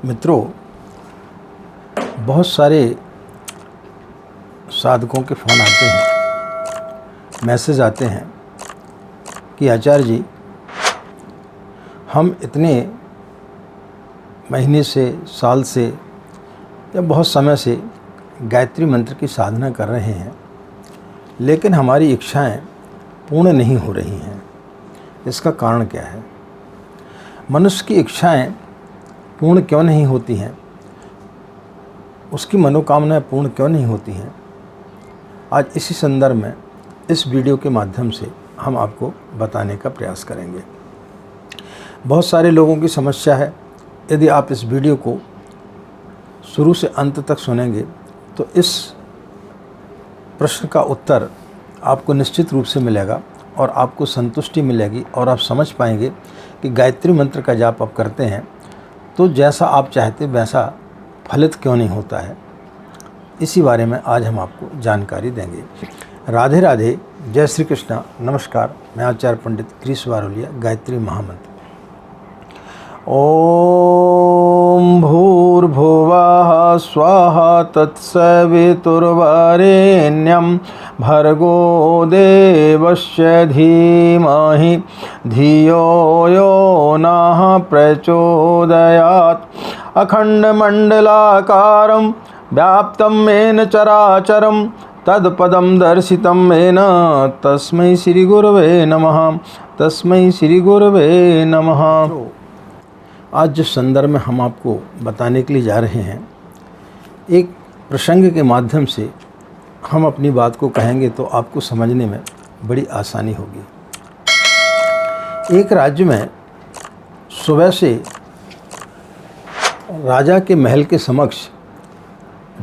मित्रों, बहुत सारे साधकों के फ़ोन आते हैं, मैसेज आते हैं कि आचार्य जी, हम इतने महीने से, साल से या बहुत समय से गायत्री मंत्र की साधना कर रहे हैं, लेकिन हमारी इच्छाएं पूर्ण नहीं हो रही हैं। इसका कारण क्या है? मनुष्य की इच्छाएं पूर्ण क्यों नहीं होती हैं? उसकी मनोकामनाएं पूर्ण क्यों नहीं होती हैं? आज इसी संदर्भ में इस वीडियो के माध्यम से हम आपको बताने का प्रयास करेंगे। बहुत सारे लोगों की समस्या है। यदि आप इस वीडियो को शुरू से अंत तक सुनेंगे तो इस प्रश्न का उत्तर आपको निश्चित रूप से मिलेगा और आपको संतुष्टि मिलेगी और आप समझ पाएंगे कि गायत्री मंत्र का जाप आप करते हैं तो जैसा आप चाहते वैसा फलित क्यों नहीं होता है। इसी बारे में आज हम आपको जानकारी देंगे। राधे राधे, जय श्री कृष्णा, नमस्कार। मैं आचार्य पंडित क्रिस वारोलिया, गायत्री महामंत्र। ओम भूर्भुवः स्वाहा तत्सवितुर्वरेण्यं भर्गो देवस्य धीमहि धियो यो नः प्रचोदयात्। अखण्डमण्डलाकारं व्याप्तं येन चराचरं तत्पदं दर्शितं येन तस्मै श्रीगुरवे नमः। तस्मै श्रीगुरवे नमः। आज जिस संदर्भ में हम आपको बताने के लिए जा रहे हैं, एक प्रसंग के माध्यम से हम अपनी बात को कहेंगे तो आपको समझने में बड़ी आसानी होगी। एक राज्य में सुबह से राजा के महल के समक्ष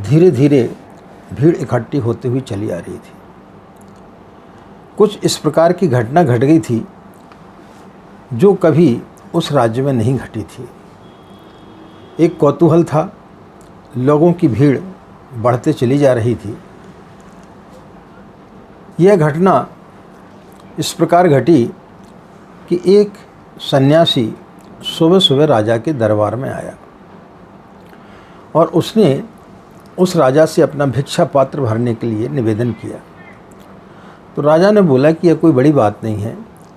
धीरे धीरे भीड़ इकट्ठी होती हुई चली आ रही थी। कुछ इस प्रकार की घटना घट गई थी जो कभी उस राज्य में नहीं घटी थी। एक कौतूहल था, लोगों की भीड़ बढ़ते चली जा रही थी। यह घटना इस प्रकार घटी कि एक सन्यासी सुबह सुबह राजा के दरबार में आया और उसने उस राजा से अपना भिक्षा पात्र भरने के लिए निवेदन किया। तो राजा ने बोला कि यह कोई बड़ी बात नहीं है,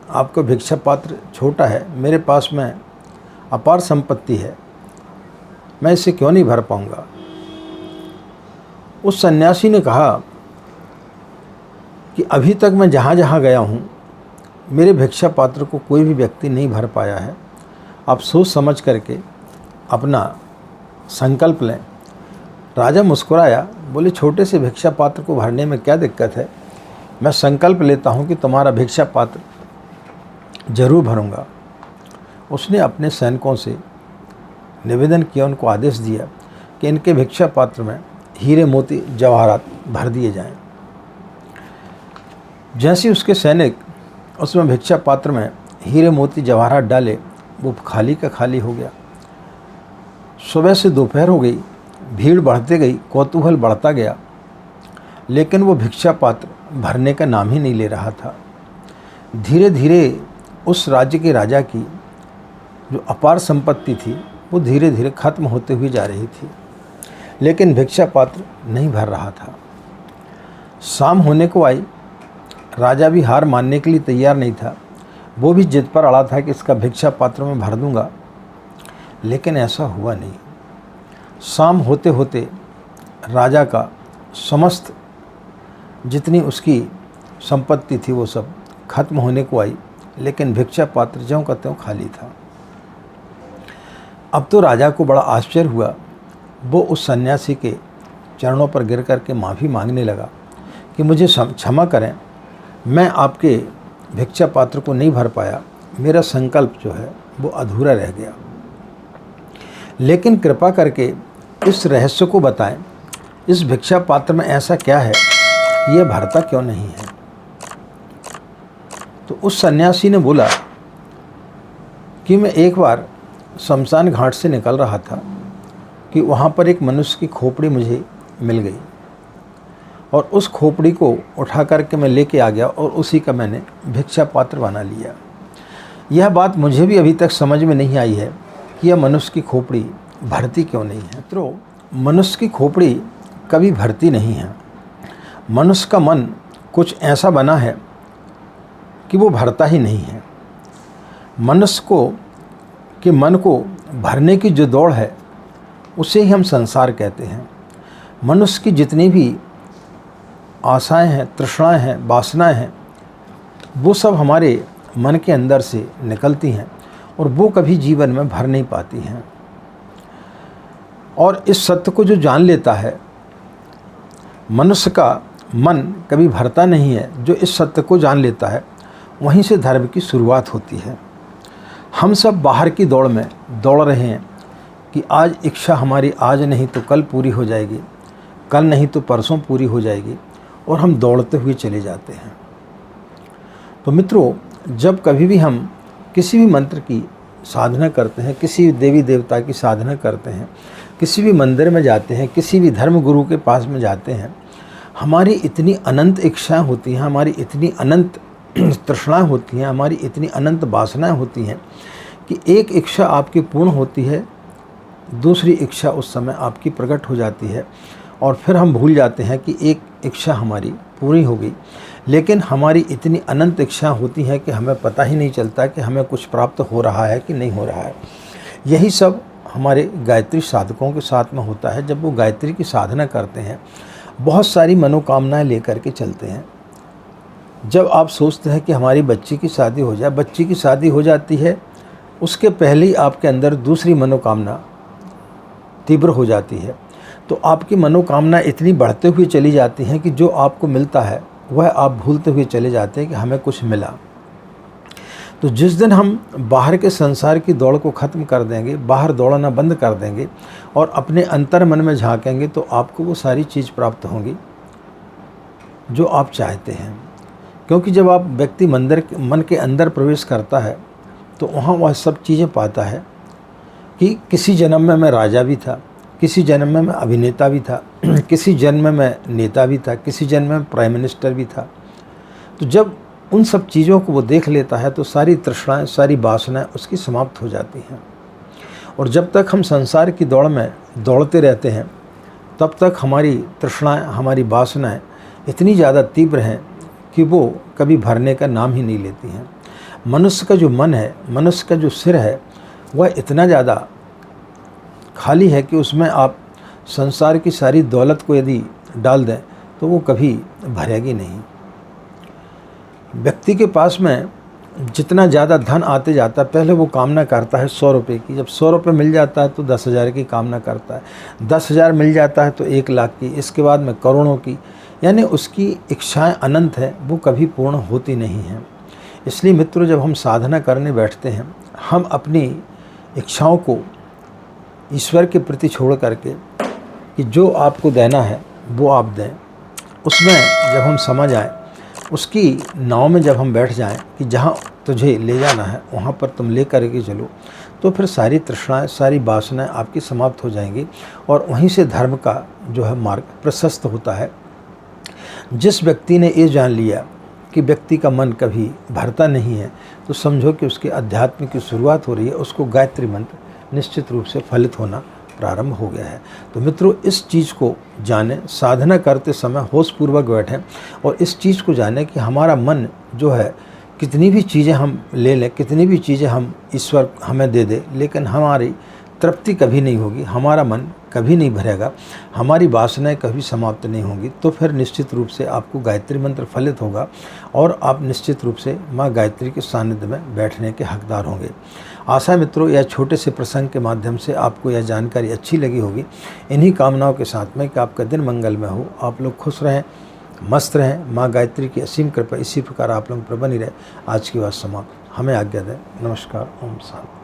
आपका भिक्षा पात्र छोटा है, मेरे पास में अपार संपत्ति है, मैं इसे क्यों नहीं भर पाऊंगा। उस सन्यासी ने कहा कि अभी तक मैं जहाँ जहाँ गया हूँ, मेरे भिक्षा पात्र को कोई भी व्यक्ति नहीं भर पाया है। आप सोच समझ करके अपना संकल्प लें। राजा मुस्कुराया, बोले छोटे से भिक्षा पात्र को भरने में क्या दिक्कत है, मैं संकल्प लेता हूँ कि तुम्हारा भिक्षा पात्र जरूर भरूंगा। उसने अपने सैनिकों से निवेदन किया, उनको आदेश दिया कि इनके भिक्षा पात्र में हीरे मोती जवाहरात भर दिए जाएं। जैसे उसके सैनिक उसमें भिक्षा पात्र में हीरे मोती जवाहरात डाले, वो खाली का खाली हो गया। सुबह से दोपहर हो गई, भीड़ बढ़ते गई, कौतूहल बढ़ता गया, लेकिन वो भिक्षा पात्र भरने का नाम ही नहीं ले रहा था। धीरे धीरे उस राज्य के राजा की जो अपार संपत्ति थी वो धीरे धीरे खत्म होते हुए जा रही थी, लेकिन भिक्षा पात्र नहीं भर रहा था। शाम होने को आई, राजा भी हार मानने के लिए तैयार नहीं था। वो भी जिद पर अड़ा था कि इसका भिक्षा पात्र में भर दूंगा, लेकिन ऐसा हुआ नहीं। शाम होते होते राजा का समस्त जितनी उसकी संपत्ति थी वो सब खत्म होने को आई, लेकिन भिक्षा पात्र ज्यों का त्यों खाली था। अब तो राजा को बड़ा आश्चर्य हुआ। वो उस सन्यासी के चरणों पर गिर कर के माफ़ी मांगने लगा कि मुझे क्षमा करें, मैं आपके भिक्षा पात्र को नहीं भर पाया, मेरा संकल्प जो है वो अधूरा रह गया, लेकिन कृपा करके इस रहस्य को बताएं, इस भिक्षा पात्र में ऐसा क्या है कि यह भरता क्यों नहीं है। तो उस सन्यासी ने बोला कि मैं एक बार शमशान घाट से निकल रहा था कि वहाँ पर एक मनुष्य की खोपड़ी मुझे मिल गई और उस खोपड़ी को उठा करके मैं लेके आ गया और उसी का मैंने भिक्षा पात्र बना लिया। यह बात मुझे भी अभी तक समझ में नहीं आई है कि यह मनुष्य की खोपड़ी भरती क्यों नहीं है? मित्रों, मनुष्य की खोपड़ी कभी भरती नहीं है। मनुष्य का मन कुछ ऐसा बना है कि वो भरता ही नहीं है। मनुष्य के मन को भरने की जो दौड़ है उसे ही हम संसार कहते हैं। मनुष्य की जितनी भी आशाएं हैं, तृष्णाएं हैं, वासनाएं हैं, वो सब हमारे मन के अंदर से निकलती हैं और वो कभी जीवन में भर नहीं पाती हैं। और इस सत्य को जो जान लेता है, मनुष्य का मन कभी भरता नहीं है, जो इस सत्य को जान लेता है, वहीं से धर्म की शुरुआत होती है। हम सब बाहर की दौड़ में दौड़ रहे हैं कि आज इच्छा हमारी आज नहीं तो कल पूरी हो जाएगी, कल नहीं तो परसों पूरी हो जाएगी, और हम दौड़ते हुए चले जाते हैं। तो मित्रों, जब कभी भी हम किसी भी मंत्र की साधना करते हैं, किसी देवी देवता की साधना करते हैं, किसी भी मंदिर में जाते हैं, किसी भी धर्म गुरु के पास में जाते हैं, हमारी इतनी अनंत इच्छाएं होती हैं, हमारी इतनी अनंत तृष्णाएं होती हैं, हमारी इतनी अनंत वासनाएं होती हैं कि एक इच्छा आपकी पूर्ण होती है, दूसरी इच्छा उस समय आपकी प्रकट हो जाती है, और फिर हम भूल जाते हैं कि एक इच्छा हमारी पूरी हो गई। लेकिन हमारी इतनी अनंत इच्छा होती हैं कि हमें पता ही नहीं चलता कि हमें कुछ प्राप्त हो रहा है कि नहीं हो रहा है। यही सब हमारे गायत्री साधकों के साथ में होता है। जब वो गायत्री की साधना करते हैं, बहुत सारी मनोकामनाएं लेकर के चलते हैं। जब आप सोचते हैं कि हमारी बच्ची की शादी हो जाए, बच्ची की शादी हो जाती है, उसके पहले ही आपके अंदर दूसरी मनोकामना तीव्र हो जाती है। तो आपकी मनोकामना इतनी बढ़ते हुए चली जाती हैं कि जो आपको मिलता है वह आप भूलते हुए चले जाते हैं कि हमें कुछ मिला। तो जिस दिन हम बाहर के संसार की दौड़ को ख़त्म कर देंगे, बाहर दौड़ना बंद कर देंगे और अपने अंतर मन में झांकेंगे, तो आपको वो सारी चीज़ प्राप्त होंगी जो आप चाहते हैं। क्योंकि जब आप व्यक्ति मन के अंदर प्रवेश करता है तो वहाँ वह सब चीज़ें पाता है कि किसी जन्म में मैं राजा भी था, किसी जन्म में मैं अभिनेता भी था, किसी जन्म में मैं नेता भी था, किसी जन्म में प्राइम मिनिस्टर भी था। तो जब उन सब चीज़ों को वो देख लेता है तो सारी तृष्णाएं, सारी वासनाएं उसकी समाप्त हो जाती हैं। और जब तक हम संसार की दौड़ में दौड़ते रहते हैं, तब तक हमारी तृष्णाएं, हमारी वासनाएं इतनी ज़्यादा तीव्र हैं कि वो कभी भरने का नाम ही नहीं लेती हैं। मनुष्य का जो मन है, मनुष्य का जो सिर है, वह इतना ज़्यादा खाली है कि उसमें आप संसार की सारी दौलत को यदि डाल दें तो वो कभी भरेगी नहीं। व्यक्ति के पास में जितना ज़्यादा धन आते जाता है, पहले वो कामना करता है 100 रुपये की। जब 100 रुपये मिल जाता है तो 10,000 की कामना करता है, 10,000 मिल जाता है तो 1 लाख की, इसके बाद में करोड़ों की। यानी उसकी इच्छाएं अनंत है, वो कभी पूर्ण होती नहीं हैं। इसलिए मित्रों, जब हम साधना करने बैठते हैं, हम अपनी इच्छाओं को ईश्वर के प्रति छोड़ करके कि जो आपको देना है वो आप दें, उसमें जब हम समझ आए, उसकी नाव में जब हम बैठ जाएं कि जहाँ तुझे ले जाना है वहाँ पर तुम ले करके चलो, तो फिर सारी तृष्णाएं, सारी वासनाएं आपकी समाप्त हो जाएंगी और वहीं से धर्म का जो है मार्ग प्रशस्त होता है। जिस व्यक्ति ने ये जान लिया कि व्यक्ति का मन कभी भरता नहीं है, तो समझो कि उसके अध्यात्म की शुरुआत हो रही है, उसको गायत्री मंत्र निश्चित रूप से फलित होना प्रारंभ हो गया है। तो मित्रों, इस चीज़ को जानें, साधना करते समय होशपूर्वक बैठें और इस चीज़ को जानें कि हमारा मन जो है, कितनी भी चीज़ें हम ले लें, कितनी भी चीज़ें हम ईश्वर हमें दे दे, लेकिन हमारी तृप्ति कभी नहीं होगी, हमारा मन कभी नहीं भरेगा, हमारी वासनाएं कभी समाप्त नहीं होंगी। तो फिर निश्चित रूप से आपको गायत्री मंत्र फलित होगा और आप निश्चित रूप से माँ गायत्री के सानिध्य में बैठने के हकदार होंगे। आशा है मित्रों, यह छोटे से प्रसंग के माध्यम से आपको यह जानकारी अच्छी लगी होगी। इन्हीं कामनाओं के साथ में कि आपका दिन मंगलमय हो, आप लोग खुश रहें, मस्त रहें, माँ गायत्री की असीम कृपा इसी प्रकार आप लोगों पर बनी रहे। आज की बात समाप्त। हमें आज्ञा दें। नमस्कार। ओम शांति।